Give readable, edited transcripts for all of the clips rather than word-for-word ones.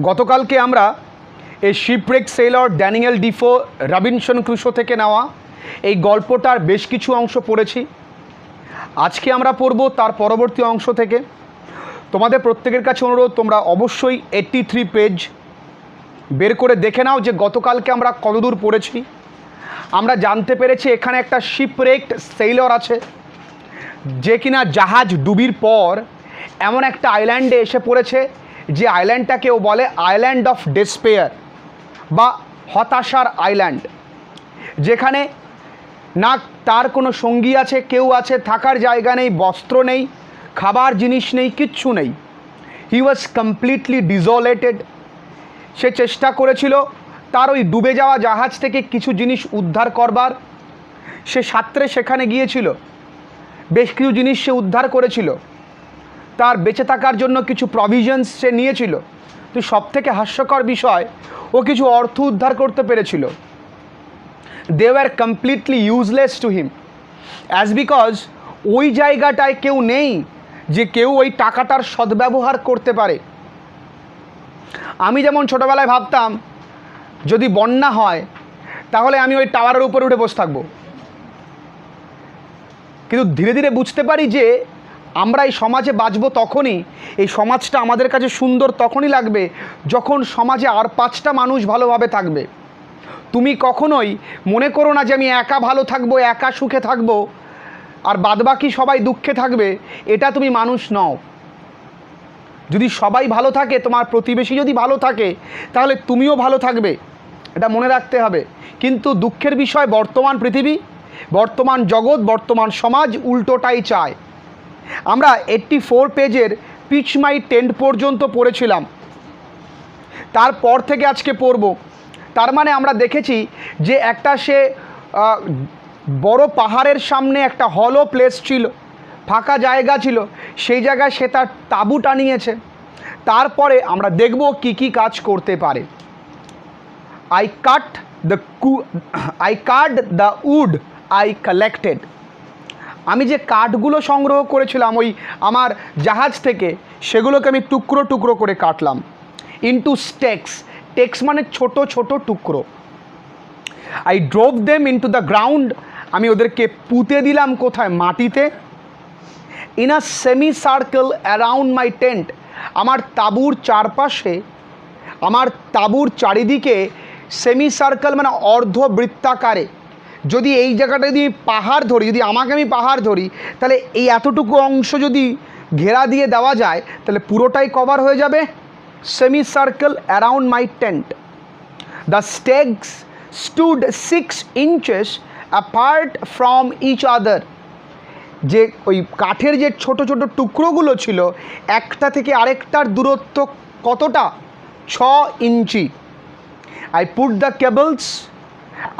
গতকালকে আমরা এই shipwreck sailor Daniel Defoe Robinson Crusoe থেকে নেওয়া এই গল্পটার বেশ কিছু অংশ পড়েছি। আজকে আমরা পড়ব তার পরবর্তী অংশ থেকে। তোমাদের প্রত্যেকের কাছে অনুরোধ, তোমরা অবশ্যই 83 পেজ বের করে দেখে নাও যে গতকালকে আমরা কতদূর পড়েছি। আমরা জানতে পেরেছি এখানে একটা শিপরেকড সেলর আছে যে কিনা জাহাজ ডুবির পর এমন একটা আইল্যান্ডে এসে পড়েছে যে আইল্যান্ডটাকে ও বলে আইল্যান্ড অফ ডেসপেয়ার বা হতাশার আইল্যান্ড, যেখানে না তার কোনো সঙ্গী আছে, কেউ আছে, থাকার জায়গা নেই, বস্ত্র নেই, খাবার জিনিস নেই, কিচ্ছু নেই। হি ওয়াজ কমপ্লিটলি ডিজোলেটেড। সে চেষ্টা করেছিল তার ওই ডুবে যাওয়া জাহাজ থেকে কিছু জিনিস উদ্ধার করবার। সে সাঁতরে সেখানে গিয়েছিল, বেশ কিছু জিনিস সে উদ্ধার করেছিল, তার বেঁচে থাকার জন্য কিছু প্রভিশনস সে নিয়েছিল। তো সবথেকে হাস্যকর বিষয়, ও কিছু অর্থ উদ্ধার করতে পেরেছিল। They were completely useless to him, as because ওই জায়গাটায় কেউ নেই যে কেউ ওই টাকাটার সদ্ব্যবহার করতে পারে। আমি যেমন ছোটোবেলায় ভাবতাম যদি বন্যা হয় তাহলে আমি ওই টাওয়ারের উপরে উঠে বসে থাকবো, কিন্তু ধীরে ধীরে বুঝতে পারি যে আমরা এই সমাজে বাঁচবো তখনই, এই সমাজটা আমাদের কাছে সুন্দর তখনই লাগবে যখন সমাজে আর 5টা মানুষ ভালোভাবে থাকবে। তুমি কখনোই মনে করো না যে আমি একা ভালো থাকবো, একা সুখে থাকবো আর বাদবাকি সবাই দুঃখে থাকবে। এটা তুমি মানুষ নও। যদি সবাই ভালো থাকে, তোমার প্রতিবেশী যদি ভালো থাকে, তাহলে তুমিও ভালো থাকবে, এটা মনে রাখতে হবে। কিন্তু দুঃখের বিষয়, বর্তমান পৃথিবী, বর্তমান জগৎ, বর্তমান সমাজ উল্টোটাই চায়। আমরা 84 পেজের পিচ মাই টেন্ট পর্যন্ত পড়েছিলাম, তারপর থেকে আজকে পড়ব। তার মানে আমরা দেখেছি যে একটা সে বড় পাহাড়ের সামনে একটা হলো প্লেস ছিল, ফাঁকা জায়গা ছিল, সেই জায়গায় সে তার তাঁবু টানিয়েছে। তারপরে আমরা দেখব কি কি কাজ করতে পারে। I cut the wood I collected. আমি যে কাঠগুলো সংগ্রহ করেছিলাম ওই আমার জাহাজ থেকে, সেগুলোকে আমি টুকরো টুকরো করে কাটলাম। ইনটু স্টেক্স, টেক্স মানে ছোট ছোট টুকরো। I drove them into the ground, আমি ওদেরকে পুঁতে দিলাম কোথায়? মাটিতে। In a semi circle around my tent, আমার তাঁবুর চারপাশে, আমার তাঁবুর চারিদিকে সেমি সার্কেল মানে অর্ধবৃত্তাকারে। যদি এই জায়গাটা যদি পাহাড় ধরি, যদি আমাকে আমি পাহাড় ধরি, তাহলে এই এতটুকু অংশ যদি ঘেরা দিয়ে দেওয়া যায় তাহলে পুরোটাই কভার হয়ে যাবে। Semi circle around my tent. The stakes stood 6 inches apart from each other. যে ওই কাঠের যে ছোট ছোট টুকরোগুলো ছিল, একটা থেকে আরেকটার দূরত্ব কতটা? 6 inch. I put the cables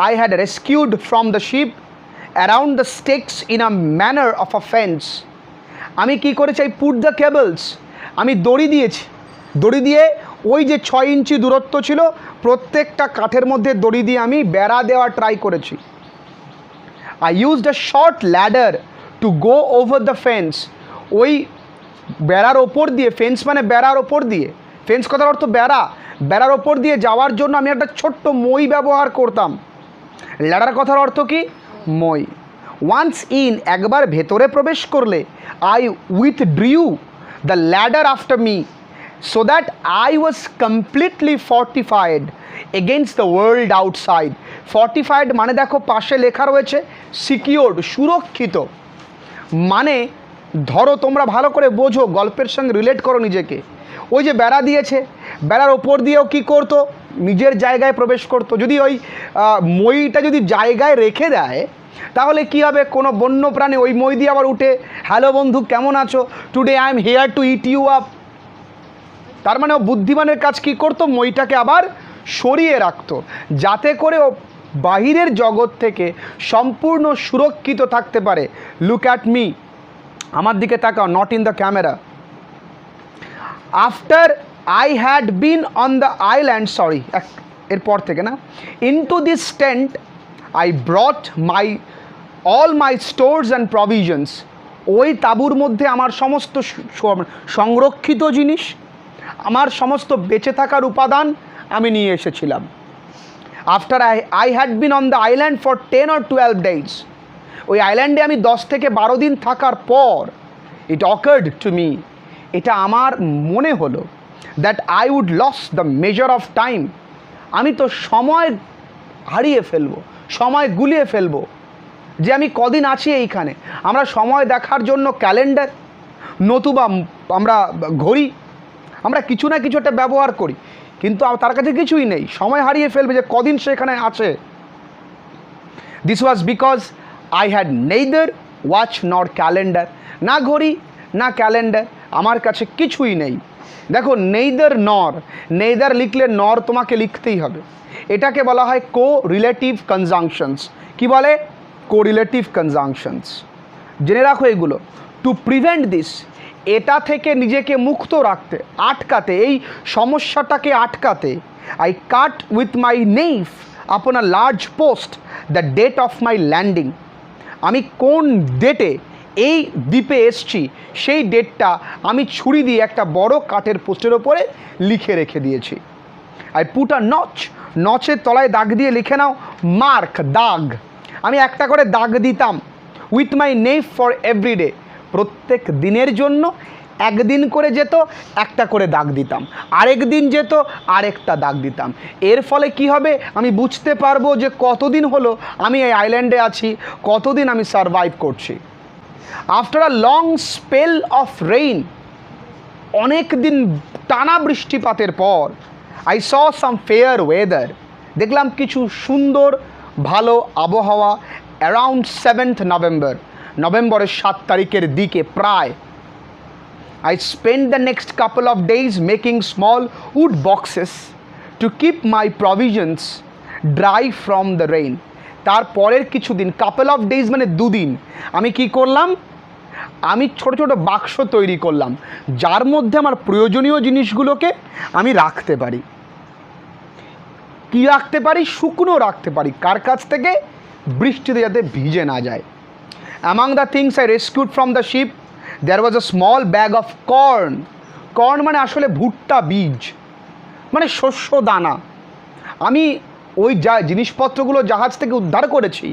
I had rescued from the ship around the stakes in a manner of a fence. আমি কি করেছি? I put the cables, আমি দড়ি দিয়েছি। দড়ি দিয়ে ওই যে 6 ইঞ্চি দূরত্ব ছিল, প্রত্যেকটা কাঠের মধ্যে দড়ি দিয়ে আমি বেড়া দেওয়ার ট্রাই করেছি। I used a short ladder to go over the fence. ওই বেড়ার ওপর দিয়ে, ফেন্স মানে বেড়ার ওপর দিয়ে, ফেন্স কথার অর্থ বেড়া, বেড়ার ওপর দিয়ে যাওয়ার জন্য আমি একটা ছোট্ট মই ব্যবহার করতাম। ল্যাডার কথার অর্থ কি? মই। ওয়ান্স ইন, একবার ভেতরে প্রবেশ করলে, I উইথড্রিউ the ladder after me so that I was completely fortified against the world outside. Fortified মানে দেখো পাশে লেখা রয়েছে সিকিওরড, সুরক্ষিত। মানে ধরো, তোমরা ভালো করে বোঝো, গল্পের সঙ্গে রিলেট করো নিজেকে। ওই যে বেড়া দিয়েছে, বেড়ার ওপর দিয়েও কী করতো? নিজের জায়গায় প্রবেশ করতো। যদি ওই মইটা যদি জায়গায় রেখে দেয় তাহলে কি হবে? কোনো বন্য প্রাণী ওই মই দিয়ে আবার উঠে, হ্যালো বন্ধু কেমন আছো, today I am here to eat you up. তার মানে ও বুদ্ধিমানের কাজ কী করতো? মইটাকে আবার সরিয়ে রাখতো, যাতে করে ও বাহিরের জগৎ থেকে সম্পূর্ণ সুরক্ষিত থাকতে পারে। লুক অ্যাট মি, আমার দিকে তাকাও, not in the camera. After I had been on the island, sorry, এরপর থেকে না, into this tent I brought all my stores and provisions. ওই তাঁবুর মধ্যে আমার সমস্ত সংরক্ষিত জিনিস আমার সমস্ত বেঁচে থাকার উপাদান আমি নিয়ে এসেছিলাম। After I had been on the island for 10 or 12 days, ওই আইল্যান্ডে আমি 10 থেকে 12 দিন থাকার পর ইট অকার্ড টু মি, এটা আমার মনে হলো that I would lose the measure of time, আমি তো সময় হারিয়ে ফেলবো, সময় গুলিয়ে ফেলবো, যে আমি কদিন আছি এইখানে। আমরা সময় দেখার জন্য ক্যালেন্ডার নতুবা আমরা ঘড়ি, আমরা কিছু না কিছু একটা ব্যবহার করি, কিন্তু তার কাছে কিছুই নেই, সময় হারিয়ে ফেলবে যে কদিন সেখানে আছে। This was because I had neither watch নর ক্যালেন্ডার, না ঘড়ি না ক্যালেন্ডার, আমার কাছে কিছুই নেই। দেখো নেইদার নর, নেইদার লিখলে নর তোমাকে লিখতেই হবে, এটাকে বলা হয় কো রিলেটিভ কনজাংশনস। কি বলে? কো রিলেটিভ কনজাংশনস। জেনে রাখো এগুলো। টু প্রিভেন্ট দিস, এটা থেকে নিজেকে মুক্ত রাখতে, আটকাতে, এই সমস্যাটাকে আটকাতে, I cut with my knife upon a large post the date of my landing, আমি কোন ডেটে এই দ্বীপে এসছি সেই ডেটটা আমি ছুরি দিয়ে একটা বড় কাঠের পোস্টের ওপরে লিখে রেখে দিয়েছি। আই পুট আ নচ, নচের তলায় দাগ দিয়ে লিখে নাও মার্ক, দাগ। আমি একটা করে দাগ দিতাম উইথ মাই নেইফ ফর এভরিডে, প্রত্যেক দিনের জন্য একদিন করে যেত একটা করে দাগ দিতাম, আরেক দিন যেত আরেকটা দাগ দিতাম। এর ফলে কি হবে? আমি বুঝতে পারবো যে কতদিন হলো আমি এই আইল্যান্ডে আছি, কতদিন আমি সারভাইভ করছি। After a long spell of rain, অনেক দিন টানা বৃষ্টিপাতের পর, I saw some fair weather, দেখলাম কিছু সুন্দর ভালো আবহাওয়া। অ্যারাউন্ড 7th November, নভেম্বরের 7 তারিখের দিকে প্রায়। I spent the next couple of days making small wood boxes to keep my provisions dry from the rain. তারপরের কিছুদিন, কাপল অফ ডেজ মানে 2 দিন, আমি কি করলাম? আমি ছোট ছোট বাক্স তৈরি করলাম যার মধ্যে আমার প্রয়োজনীয় জিনিসগুলোকে আমি রাখতে পারি। কি রাখতে পারি? শুকনো রাখতে পারি। কার কাছ থেকে? বৃষ্টিতে যাতে ভিজে না যায়। Among the things I rescued from the ship, there was a small bag of corn. Corn মানে আসলে ভুট্টা বীজ, মানে শস্য দানা। আমি ওই যা জিনিসপত্রগুলো জাহাজ থেকে উদ্ধার করেছি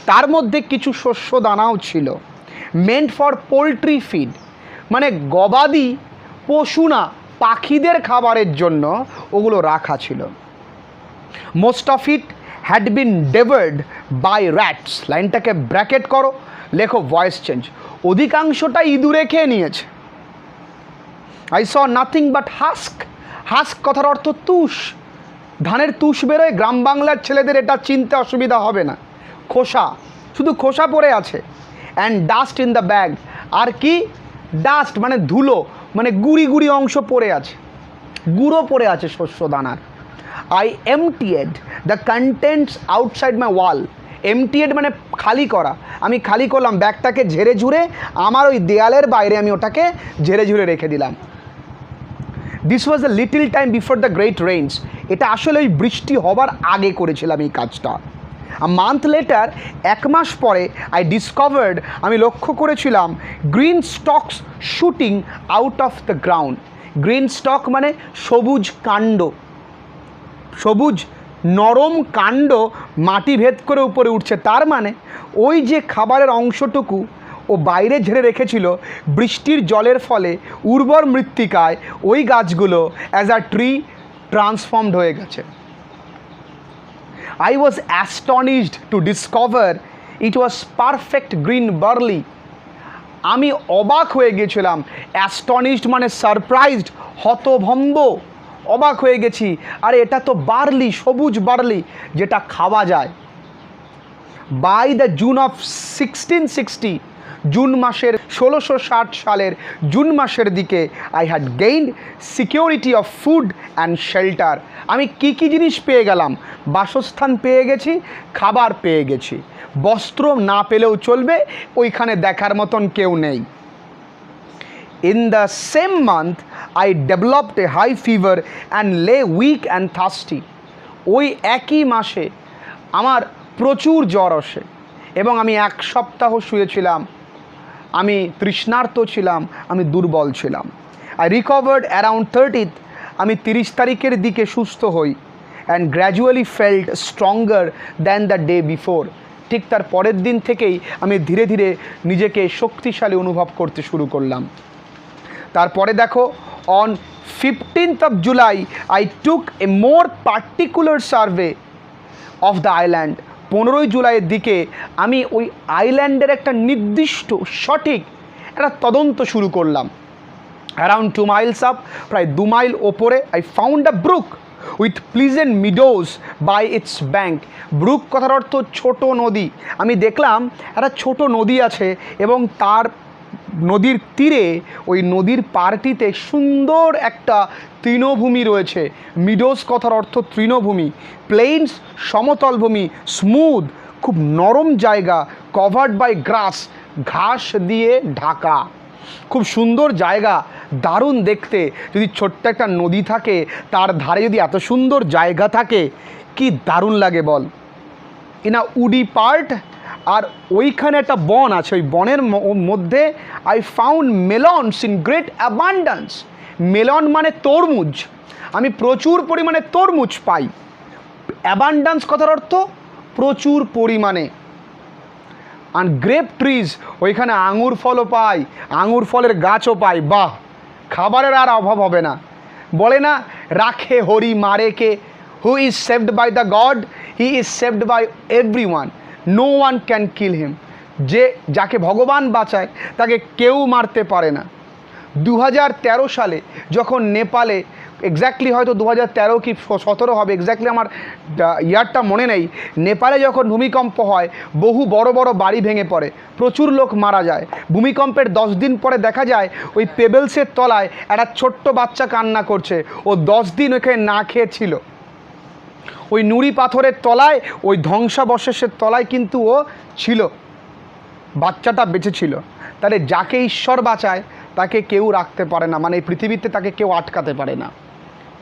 তার মধ্যে কিছু শস্য দানাও ছিল। মেন্ট ফর পোলট্রি ফিড, মানে গবাদি পশু না, পাখিদের খাবারের জন্য ওগুলো রাখা ছিল। Most of it had been devoured by rats, লাইনটাকে ব্র্যাকেট করো, লেখো ভয়েস চেঞ্জ, অধিকাংশটা ইঁদুরে খেয়ে নিয়েছে। I saw nothing but husk, husk কথার অর্থ তুষ, ধানের তুষ বেরোয়, গ্রাম বাংলার ছেলেদের এটা চিনতে অসুবিধা হবে না, খোসা, শুধু খোসা পড়ে আছে। And dust in the bag, আর কি? ডাস্ট মানে ধুলো, মানে গুড়ি গুড়ি অংশ পড়ে আছে, গুঁড়ো পড়ে আছে শস্য দানার। I emptied the contents outside my wall, emptied মানে খালি করা, আমি খালি করলাম ব্যাগটাকে, ঝেড়ে ঝুড়ে আমার ওই দেয়ালের বাইরে আমি ওটাকে ঝেড়ে ঝুড়ে রেখে দিলাম। This was the little time before the great rains, এটা আসলে ওই বৃষ্টি হবার আগে করেছিলাম এই কাজটা। আ মান্থ লেটার, 1 মাস পরে, আই ডিসকভার্ড, আমি লক্ষ্য করেছিলাম green stocks shooting out of the ground. Green stock মানে সবুজ কাণ্ড, সবুজ নরম কাণ্ড মাটি ভেদ করে উপরে উঠছে, তার মানে ওই যে খাবারের অংশটুকু ও বাইরে ঝেড়ে রেখেছিল বৃষ্টির জলের ফলে উর্বর মৃত্তিকায়, ওই গাছগুলো অ্যাজ আ ট্রি ট্রান্সফর্মড হয়ে গেছে। I was astonished to discover it was perfect green barley. আমি অবাক হয়ে গেছিলাম, অ্যাস্টনিশড মানে সারপ্রাইজড, হতভম্ব, অবাক হয়ে গেছি, আরে এটা তো বার্লি, সবুজ বার্লি, যেটা খাওয়া যায়। By the June of 1660, June মাসের 1660 সালের জুন মাসের দিকে, I had gained security of food and shelter, আমি কি কি জিনিস পেয়ে গেলাম? বাসস্থান পেয়ে গেছি, খাবার পেয়ে গেছি, বস্ত্র না পেলেও চলবে, ওইখানে দেখার মতন কেউ নেই। In the same month I developed a high fever and lay weak and thirsty, ওই একই মাসে আমার প্রচুর জ্বর আসে এবং আমি 1 সপ্তাহ শুয়েছিলাম, আমি তৃষ্ণার্ত ছিলাম, আমি দুর্বল ছিলাম। আই রিকভার্ড অ্যারাউন্ড 30th, আমি 30 তারিখের দিকে সুস্থ হই and gradually felt stronger than the day before. ঠিক তার পরের দিন থেকেই আমি ধীরে ধীরে নিজেকে শক্তিশালী অনুভব করতে শুরু করলাম। তারপরে দেখো, on 15th of July I took a more particular survey of the island। 15ই জুলাইয়ের দিকে আমি ওই আইল্যান্ডের একটা নির্দিষ্ট সঠিক একটা তদন্ত শুরু করলাম। অ্যারাউন্ড 2 miles আপ, প্রায় 2 মাইল ওপরে, I found a brook with pleasant meadows by its bank. Brook কথার অর্থ ছোট নদী। আমি দেখলাম একটা ছোট নদী আছে এবং তার নদীর তীরে, ওই নদীর পাড়টিতে সুন্দর একটা তৃণভূমি রয়েছে। মিডোজ কথার অর্থ তৃণভূমি। প্লেইনস সমতল ভূমি, স্মুথ খুব নরম জায়গা, কভার্ড বাই গ্রাস ঘাস দিয়ে ঢাকা, খুব সুন্দর জায়গা, দারুণ দেখতে। যদি ছোট্ট একটা নদী থাকে তার ধারে যদি এত সুন্দর জায়গা থাকে কি দারুণ লাগে বল। ইনা উডি পার্ট, আর ওইখানে একটা বন আছে, ওই বনের মধ্যে I found melons in great abundance. Melon মানে তরমুজ, আমি প্রচুর পরিমাণে তরমুজ পাই। অ্যাবান্ডেন্স কথার অর্থ প্রচুর পরিমাণে। আর গ্রেপ ট্রিজ, ওইখানে আঙুর ফলও পাই, আঙুর ফলের গাছও পাই। বাহ, খাবারের আর অভাব হবে না। বলে না, রাখে হরি মারে কে, who is saved by the God, he is saved by everyone, no one can kill him. যে যাকে ভগবান বাঁচায় তাকে কেউ মারতে পারে না। 2013 সালে যখন নেপালে, এক্স্যাক্টলি হয়তো 2013 কি 17 হবে, এক্স্যাক্টলি আমার ইয়ারটা মনে নেই, নেপালে যখন ভূমিকম্প হয় বহু বড় বড় বাড়ি ভেঙে পড়ে, প্রচুর লোক মারা যায়। ভূমিকম্পের 10 দিন পরে দেখা যায় ওই পেবেলসের তলায় একটা ছোট্ট বাচ্চা কান্না করছে। ও 10 দিন ওখানে না খেয়েছিল। ওই নুড়ি পাথরের তলায়, ওই ধ্বংসাবশেষের তলায় কিন্তু ও ছিল, বাচ্চাটা বেঁচে ছিল। তাহলে যাকে ঈশ্বর বাঁচায় তাকে কেউ রাখতে পারে না, মানে এই পৃথিবীতে তাকে কেউ আটকাতে পারে না।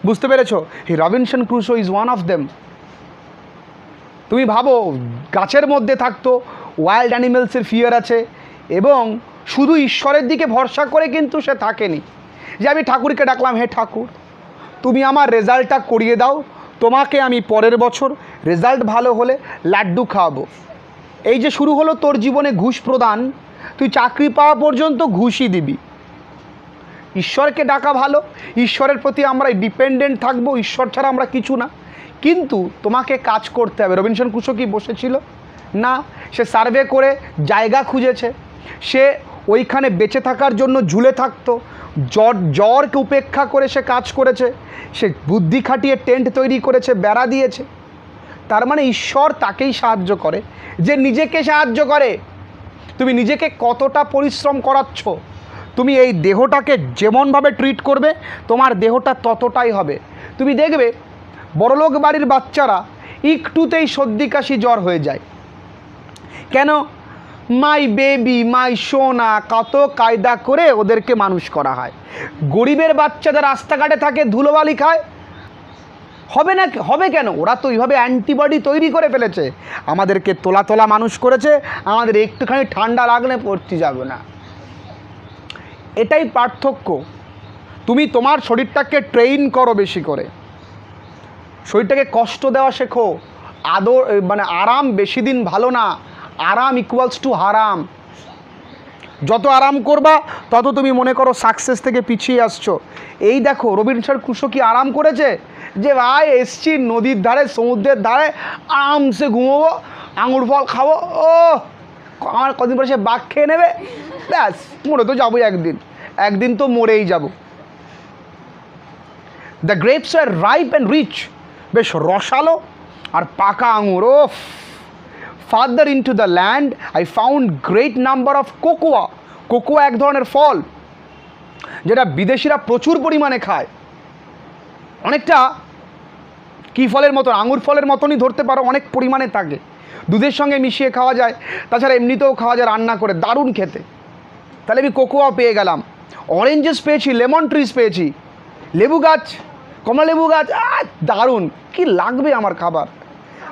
বুঝতে পেরেছ? He Robinson Crusoe is one of them. তুমি ভাবো, গাছের মধ্যে থাকতো, ওয়াইল্ড অ্যানিমেলসের ফিয়ার আছে, এবং শুধু ঈশ্বরের দিকে ভরসা করে কিন্তু সে থাকেনি যে আমি ঠাকুরকে ডাকলাম, হে ঠাকুর তুমি আমার রেজাল্টটা করিয়ে দাও, তোমাকে আমি পরের বছর রেজাল্ট ভালো হলে লাড্ডু খাওয়াবো। এই যে শুরু হলো তোর জীবনে ঘুষ প্রদান, তুই চাকরি পাওয়া পর্যন্ত ঘুষই দিবি। ঈশ্বরকে ডাকা ভালো, ঈশ্বরের প্রতি আমরা ডিপেন্ডেন্ট থাকবো, ঈশ্বর ছাড়া আমরা কিছু না, কিন্তু তোমাকে কাজ করতে হবে। রবিনসন ক্রুসো কি বসেছিল? না, সে সার্ভে করে জায়গা খুঁজেছে, সে ওইখানে বেঁচে থাকার জন্য ঝুলে থাকতো, জ্বরকে উপেক্ষা করে সে কাজ করেছে, সে বুদ্ধি খাটিয়ে টেন্ট তৈরি করেছে, বেড়া দিয়েছে। তার মানে ঈশ্বর তাকেই সাহায্য করে যে নিজেকে সাহায্য করে। তুমি নিজেকে কতটা পরিশ্রম করাচ্ছ, তুমি এই দেহটাকে যেমনভাবে ট্রিট করবে তোমার দেহটা ততটাই হবে। তুমি দেখবে বড়লোক বাড়ির বাচ্চারা একটুতেই সর্দি কাশি জ্বর হয়ে যায়। কেন? মাই বেবি, মাই সোনা, কত কায়দা করে ওদেরকে মানুষ করা হয়। গরিবের বাচ্চাদের রাস্তাঘাটে থাকে, ধুলোবালি খায়, হবে না? হবে কেন? ওরা তো ওইভাবে অ্যান্টিবডি তৈরি করে ফেলেছে, আমাদেরকে তোলা তোলা মানুষ করেছে, আমাদের একটুখানি ঠান্ডা লাগলে পড়তে যাবে না। এটাই পার্থক্য। তুমি তোমার শরীরটাকে ট্রেন করো বেশি করে, শরীরটাকে কষ্ট দেওয়া শেখো। আদর মানে আরাম বেশি দিন ভালো না, আরাম ইকুয়ালস টু হারাম। যত আরাম করবা তত তুমি মনে করো সাকসেস থেকে পিছিয়ে আসছো। এই দেখো রবিনসন ক্রুসো কি আরাম করেছে, যে ভাই এসছি নদীর ধারে, সমুদ্রের ধারে, আরামসে ঘুমোবো, আঙুর ফল খাবো, ও আমার কদিন পরে সে বাঘ খেয়ে নেবে, ব্যাস মরে তো যাবোই, একদিন তো মরেই যাব। The grapes are ripe and rich, বেশ রসালো আর পাকা আঙুর। ও further into the land I found great number of cocoa. Cocoa এক ধরনের ফল যেটা বিদেশিরা প্রচুর পরিমাণে খায়, অনেকটা কী ফলের মতন, আঙুর ফলের মতনই ধরতে পারো, অনেক পরিমাণে থাকে, দুধের সঙ্গে মিশিয়ে খাওয়া যায়, তাছাড়া এমনিতেও খাওয়া যায় রান্না করে, দারুণ খেতে। তাহলে আমি কোকোয়া পেয়ে গেলাম, অরেঞ্জেস পেয়েছি, লেমন ট্রিজ পেয়েছি, লেবু গাছ, কমলা লেবু গাছ, দারুণ, কি লাগবে আমার খাবার।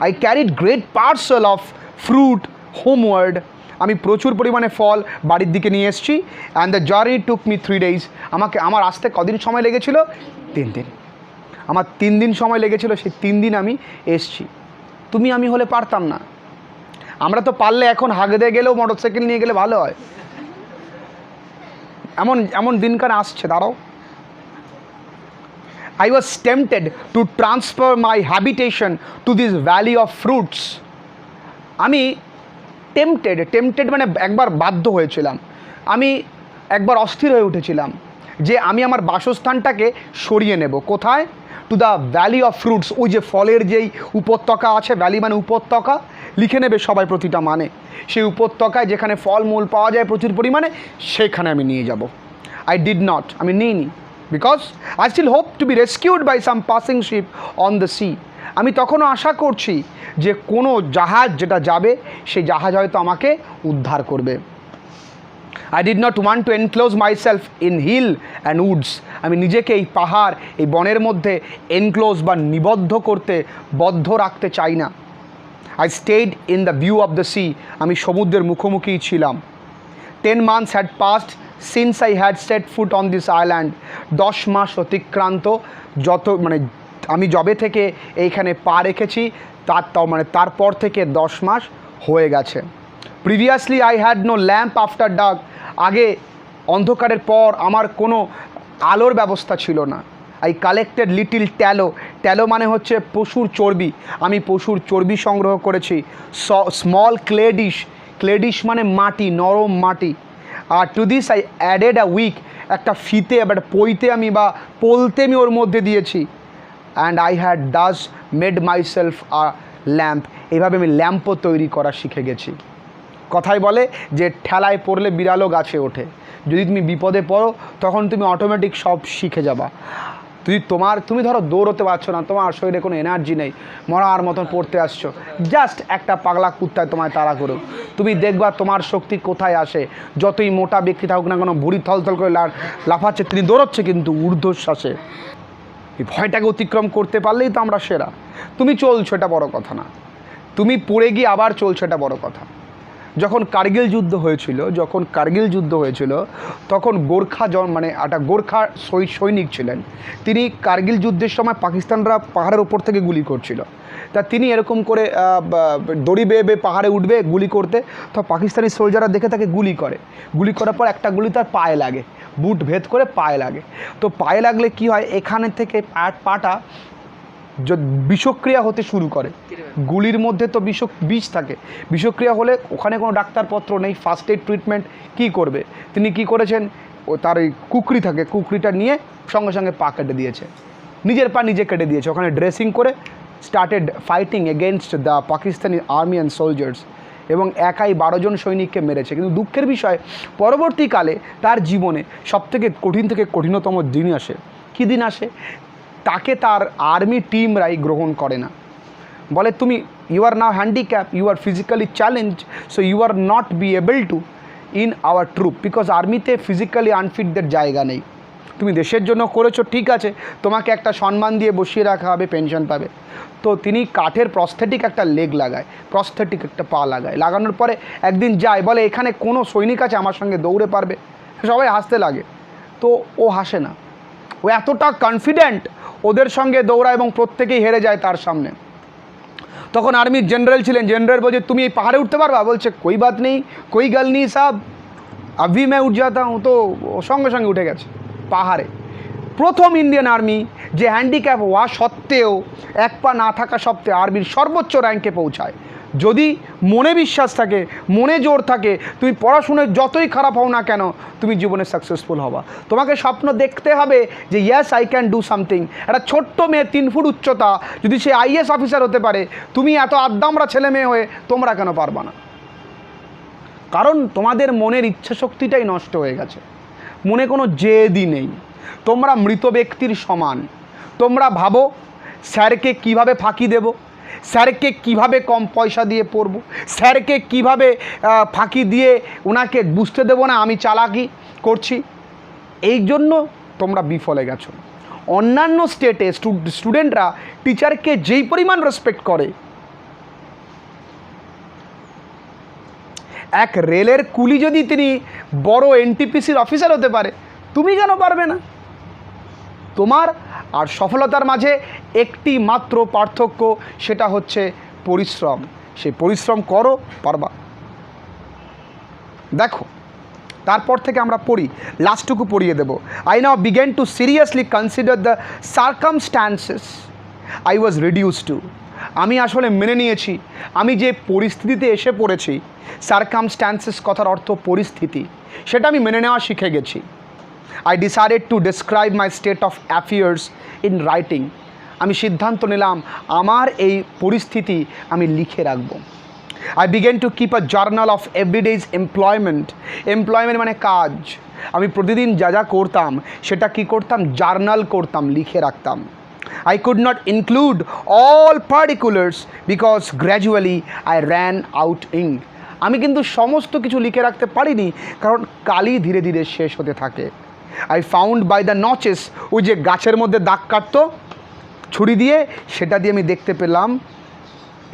I carried great parcel of fruit হোমওয়ার্ড, আমি প্রচুর পরিমাণে ফল বাড়ির দিকে নিয়ে এসেছি। And the journey took me 3 days, আমার আসতে কদিন সময় লেগেছিল? 3 দিন। আমার 3 দিন সময় লেগেছিল, সেই 3 দিন আমি এসছি। তুমি আমি হলে পারতাম না। আমরা তো পারলে এখন হাগদে গেলেও মোটরসাইকেল নিয়ে গেলে ভালো হয়। এমন এমন দিনকার আসছে, দাঁড়াও। I was tempted to transfer my habitation to this valley of fruits. আমি টেম্পটেড মানে একবার বাধ্য হয়েছিলাম, আমি একবার অস্থির হয়ে উঠেছিলাম যে আমি আমার বাসস্থানটাকে সরিয়ে নেব। কোথায়? To the valley of fruits. ওই যে ফলের যেই উপত্যকা আছে, ভ্যালি মানে উপত্যকা, লিখে নেবে সবাই প্রতিটা মানে। সেই উপত্যকায় যেখানে ফলমূল পাওয়া যায় প্রচুর পরিমাণে, সেখানে আমি নিয়ে যাব। আই ডিড নট, আমি নিইনি, because I still hope to be rescued by some passing ship on the sea. আমি তখনও আশা করছি যে কোনো জাহাজ যেটা যাবে, সেই জাহাজ হয়তো আমাকে উদ্ধার করবে। I did not want to enclose myself in hill and woods. আমি নিজেকে এই পাহাড়, এই বনের মধ্যে এনক্লোজ বা নিবদ্ধ করতে, বদ্ধ রাখতে চাই না। I stayed in the view of the sea. আমি সমুদ্রের মুখোমুখিই ছিলাম। 10 months had passed since I had set foot on this island. 10 মাস অতিক্রান্ত, আমি যবে থেকে এইখানে পা রেখেছি তারপর থেকে 10 মাস হয়ে গেছে। Previously I had no lamp after dark. আগে অন্ধকারের পর আমার কোনো আলোর ব্যবস্থা ছিল না। আই কালেক্টেড লিটিল ট্যালো মানে হচ্ছে পশুর চর্বি। আমি পশুর চর্বি সংগ্রহ করেছি। স্মল ক্লে ডিশ মানে মাটি, নরম মাটি। আর to this I added a wick, একটা ফিতে এবার পইতে আমি বা পোলতে আমি ওর মধ্যে দিয়েছি। And I had does made myself a lamp. এইভাবে আমি ল্যাম্পও তৈরি করা শিখে গেছি। কথাই বলে যে ঠেলায় পড়লে বিড়ালও গাছে ওঠে। যদি তুমি বিপদে পড়ো, তখন তুমি অটোমেটিক সব শিখে যাবা। তুমি ধরো দৌড়তে পারছো না, তোমার শরীরে কোনো এনার্জি নেই, মরার মতন পড়তে আসছো, জাস্ট একটা পাগলা কুত্তায় তোমায় তাড়া করো, তুমি দেখবা তোমার শক্তি কোথায় আসে। যতই মোটা ব্যক্তি থাকুক না কেন, ভুঁড়ি থলথল করে লাফাচ্ছে, তিনি দৌড়চ্ছে কিন্তু ঊর্ধ্বশ্বাসে। এই ভয়টাকে অতিক্রম করতে পারলেই তো আমরা সেরা। তুমি চলছো, এটা বড় কথা না, তুমি পড়ে গিয়ে আবার চলছো, এটা বড় কথা। যখন কার্গিল যুদ্ধ হয়েছিল তখন একটা গোর্খা সৈনিক ছিলেন। তিনি কার্গিল যুদ্ধের সময় পাকিস্তানরা পাহাড়ের ওপর থেকে গুলি করছিল, তা তিনি এরকম করে দড়ি বেয়ে পাহাড়ে উঠবে গুলি করতে, তো পাকিস্তানি সোলজাররা দেখে তাকে গুলি করার পর একটা গুলি তার পায়ে লাগে, বুট ভেদ করে পায়ে লাগে। তো পায়ে লাগলে কি হয়, এখানে থেকে পাটা বিষক্রিয়া হতে শুরু করে। গুলির মধ্যে তো বিষ থাকে, বিষক্রিয়া হলে ওখানে কোনো ডাক্তারপত্র নেই, ফার্স্ট এইড ট্রিটমেন্ট কী করবে। তিনি কি করেছেন, তার ওই কুকরি থাকে, কুকরিটা নিয়ে সঙ্গে সঙ্গে পা কেটে দিয়েছে, নিজের পা নিজে কেটে দিয়েছে। ওখানে ড্রেসিং করে started fighting against the Pakistani army and soldiers, এবং একাই 12 জন সৈনিককে মেরেছে। কিন্তু দুঃখের বিষয়, পরবর্তীকালে তার জীবনে সবথেকে কঠিন থেকে কঠিনতম দিন আসে। কী দিন আসে? তাকে তার আর্মি টিমরাই গ্রহণ করে না। বলে, তুমি you are now handicap, you are physically challenge, so you are not be able to in our troop, because আর্মিতে ফিজিক্যালি আনফিটদের জায়গা নেই। তুমি দেশের জন্য করেছো, ঠিক আছে, তোমাকে একটা সম্মান দিয়ে বসিয়ে রাখা হবে, পেনশন পাবে। তো তিনি কাঠের প্রস্থেটিক একটা লেগ লাগায়, প্রস্থেটিক একটা পা লাগায়। লাগানোর পরে একদিন যায়, বলে এখানে কোনো সৈনিক আছে আমার সঙ্গে দৌড়ে পারবে? সবাই হাসতে লাগে, তো ও হাসে না, ও এতটা কনফিডেন্ট, ওদের সঙ্গে দৌড়ায় এবং প্রত্যেকেই হেরে যায় তার সামনে। তখন আর্মির জেনারেল ছিলেন, জেনারেল বলছে, তুমি এই পাহাড়ে উঠতে পারবা? বলছে, কোই বাত নেই, কোই গাল নেই সাব, আভি मैं উঠ जाता हूँ। তো সঙ্গে সঙ্গে উঠে গেছে পাহাড়ে। প্রথম ইন্ডিয়ান আর্মি যে হ্যান্ডিক্যাপ হওয়া সত্ত্বেও, এক পা না থাকা সত্ত্বেও আর্মির সর্বোচ্চ র্যাঙ্কে পৌঁছায়। যদি মনে বিশ্বাস থাকে, মনে জোর থাকে, তুমি পড়াশোনায় যতই খারাপ হও না কেন, তুমি জীবনে সাকসেসফুল হবা। তোমাকে স্বপ্ন দেখতে হবে যে yes I can do something. একটা ছোট্ট মেয়ে 3 ফুট উচ্চতা, যদি সে আইএস অফিসার হতে পারে, তুমি এত আদ্দামরা ছেলে মেয়ে হয়ে তোমরা কেন পারবা না? কারণ তোমাদের মনের ইচ্ছা শক্তিটাই নষ্ট হয়ে গেছে, মনে কোনো জেদই নেই। তোমরা মৃত ব্যক্তির সমান। তোমরা ভাবো স্যারকে কিভাবে ফাঁকি দেব, স্যারকে কিভাবে কম পয়সা দিয়ে পড়বো, স্যারকে কিভাবে ফাঁকি দিয়ে ওনাকে বুঝতে দেবো না আমি চালাকি করছি। এই জন্য তোমরা বিফলে গেছো। অন্যান্য স্টেটে স্টুডেন্টরা টিচারকে যেই পরিমাণ রেসপেক্ট করে, এক রেলের কুলি যদি তিনি বড় এনটিপিসির অফিসার হতে পারে, তুমি কেন পারবে না? তোমার আর সফলতার মাঝে একটি মাত্র পার্থক্য, সেটা হচ্ছে পরিশ্রম। সেই পরিশ্রম করো, পারবা। দেখো, তারপর থেকে আমরা পড়ি, লাস্টটুকু পড়িয়ে দেব। I now began to seriously consider the circumstances I was reduced to. আমি আসলে মেনে নিয়েছি আমি যে পরিস্থিতিতে এসে পড়েছি, সার্কামস্ট্যান্সেস কথার অর্থ পরিস্থিতি, সেটা আমি মেনে নেওয়া শিখে গেছি। I decided to describe my state of affairs in writing. আমি সিদ্ধান্ত নিলাম আমার এই পরিস্থিতি আমি লিখে রাখব। I began to keep a journal of everyday's employment. Employment মানে কাজ। আমি প্রতিদিন যা যা করতাম সেটা কি করতাম, জার্নাল করতাম, লিখে রাখতাম। I could not include all particulars because gradually I ran out ink. আমি কিন্তু সমস্ত কিছু লিখে রাখতে পারিনি, কারণ কালি ধীরে ধীরে শেষ হতে থাকে। I found by the notches, ওই যে গাছের মধ্যে দাগ কাটতো ছুরি দিয়ে, সেটা দিয়ে আমি দেখতে পেলাম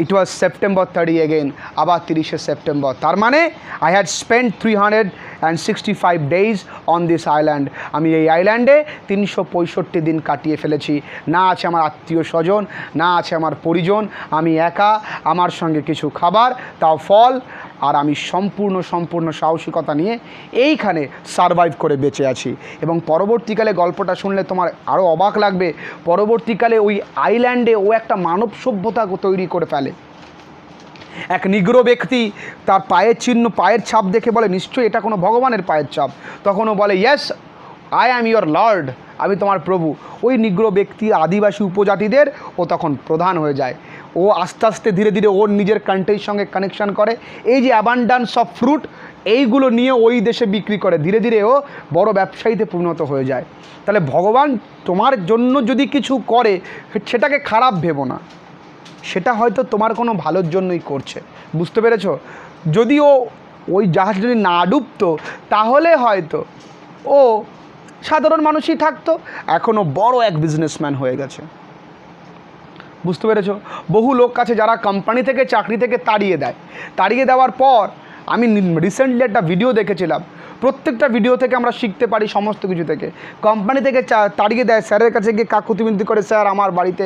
ইট ওয়াজ সেপ্টেম্বর 30 এগেন, আবার 30শে সেপ্টেম্বর। তার মানে I had spend 365 days on this island. আমি এই আইল্যান্ডে 365 দিন কাটিয়ে ফেলেছি। না আছে আমার আত্মীয় স্বজন, না আছে আমার পরিজন, আমি একা, আমার সঙ্গে কিছু খাবার, তাও ফল, আর আমি সম্পূর্ণ সাহসিকতা নিয়ে এইখানে সারভাইভ করে বেঁচে আছি। এবং পরবর্তীকালে গল্পটা শুনলে তোমার আরও অবাক লাগবে। পরবর্তীকালে ওই আইল্যান্ডে ও একটা মানব সভ্যতা তৈরি করে ফেলে। এক নিগ্রো ব্যক্তি তার পায়ের চিহ্ন, পায়ের ছাপ দেখে বলে নিশ্চয়ই এটা কোনো ভগবানের পায়ের ছাপ। তখন ও বলে yes, I am your Lord, আমি তোমার প্রভু। ওই নিগ্রো ব্যক্তি আদিবাসী উপজাতিদের ও তখন প্রধান হয়ে যায়। ও আস্তে আস্তে ধীরে ধীরে ওর নিজের কান্ট্রির সঙ্গে কানেকশান করে। এই যে অ্যাবান্ডান্স অফ ফ্রুট, এইগুলো নিয়ে ওই দেশে বিক্রি করে। ধীরে ধীরে ও বড় ব্যবসায়ীতে পরিণত হয়ে যায়। তাহলে ভগবান তোমার জন্য যদি কিছু করে, সেটাকে খারাপ ভেবো না, সেটা হয়তো তোমার কোনো ভালোর জন্যই করছে। বুঝতে পেরেছ? যদি ও ওই জাহাজ যদি না ডুবতো, তাহলে হয়তো ও সাধারণ মানুষই থাকতো, এখনও বড় এক বিজনেসম্যান হয়ে গেছে। বুঝতে পেরেছ? বহু লোক আছে যারা কোম্পানি থেকে, চাকরি থেকে তাড়িয়ে দেয়। তাড়িয়ে দেওয়ার পর আমি রিসেন্টলি একটা ভিডিও দেখেছিলাম। প্রত্যেকটা ভিডিও থেকে আমরা শিখতে পারি সমস্ত কিছু থেকে। কোম্পানি থেকে তাড়িয়ে দেয়, স্যারের কাছে গিয়ে কাকুতি করে, স্যার আমার বাড়িতে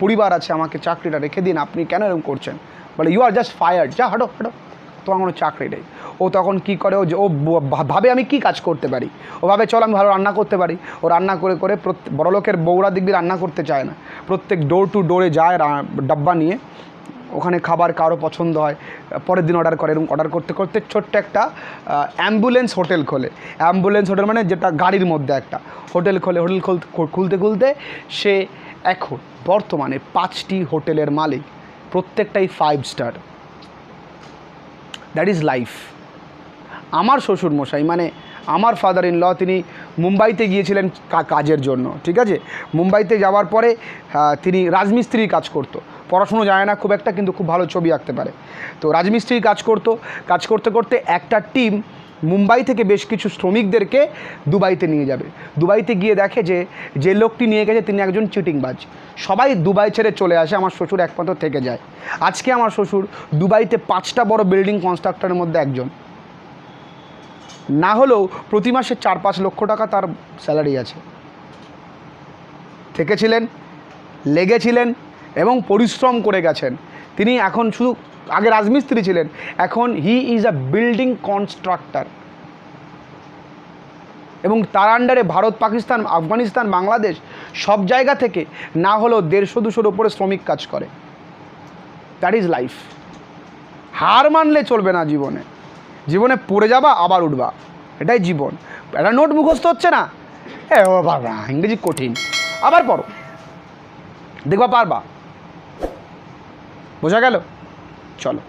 পরিবার আছে, আমাকে চাকরিটা রেখে দিন, আপনি কেন এরকম করছেন? বলে ইউ আর জাস্ট ফায়ার্ড, যা হাঁটো হাঁটো, তোমার কোনো চাকরি নেই। ও তখন কী করে, ও ভাবে আমি কি কাজ করতে পারি। ও ভাবে চল আমি ভালো রান্না করতে পারি। ও রান্না করে করে বড়লোকের বউরা দেখবি রান্না করতে চায় না, প্রত্যেক ডোর টু ডোরে যায় ডাব্বা নিয়ে, ওখানে খাবার কারো পছন্দ হয়, পরের দিন অর্ডার করে। এবং অর্ডার করতে করতে ছোট্ট একটা অ্যাম্বুলেন্স হোটেল খোলে। অ্যাম্বুলেন্স হোটেল মানে যেটা গাড়ির মধ্যে একটা হোটেল খোলে। হোটেল খুলতে খুলতে সে এখন বর্তমানে 5টি হোটেলের মালিক, প্রত্যেকটাই 5 স্টার। That is life. আমার শ্বশুরমশাই মানে আমার ফাদার ইন ল, তিনি মুম্বাইতে গিয়েছিলেন কাজের জন্য। ঠিক আছে, মুম্বাইতে যাওয়ার পরে তিনি রাজমিস্ত্রির কাজ করতো। পড়াশুনো যায় না খুব একটা, কিন্তু খুব ভালো ছবি আঁকতে পারে। তো রাজমিস্ত্রির কাজ করতো। কাজ করতে করতে একটা টিম মুম্বাই থেকে বেশ কিছু শ্রমিকদেরকে দুবাইতে নিয়ে যাবে। দুবাইতে গিয়ে দেখে যে লোকটি নিয়ে গেছে তিনি একজন চিটিংবাজ। সবাই দুবাই ছেড়ে চলে আসে, আমার শ্বশুর একমাত্র থেকে যায়। আজকে আমার শ্বশুর দুবাইতে 5টা বড় বিল্ডিং কনস্ট্রাক্টরের মধ্যে একজন। না হলেও প্রতি মাসে 4-5 লক্ষ টাকা তার স্যালারি আছে। থেকেছিলেন, লেগেছিলেন এবং পরিশ্রম করে গেছেন। তিনি এখন শুধু, আগে রাজমিস্ত্রি ছিলেন, এখন he is a building constructor. এবং তার আন্ডারে ভারত, পাকিস্তান, আফগানিস্তান, বাংলাদেশ সব জায়গা থেকে না হলেও 150-200 ওপরে শ্রমিক কাজ করে। That is life. হার মানলে চলবে না জীবনে। জীবনে পড়ে যাবা, আবার উঠবা, এটাই জীবন। একটা নোট মুখস্থ হচ্ছে না, ও বাবা ইংরেজি কঠিন, আবার পড়ো, দেখবা পারবা। বোঝা গেল? চলো।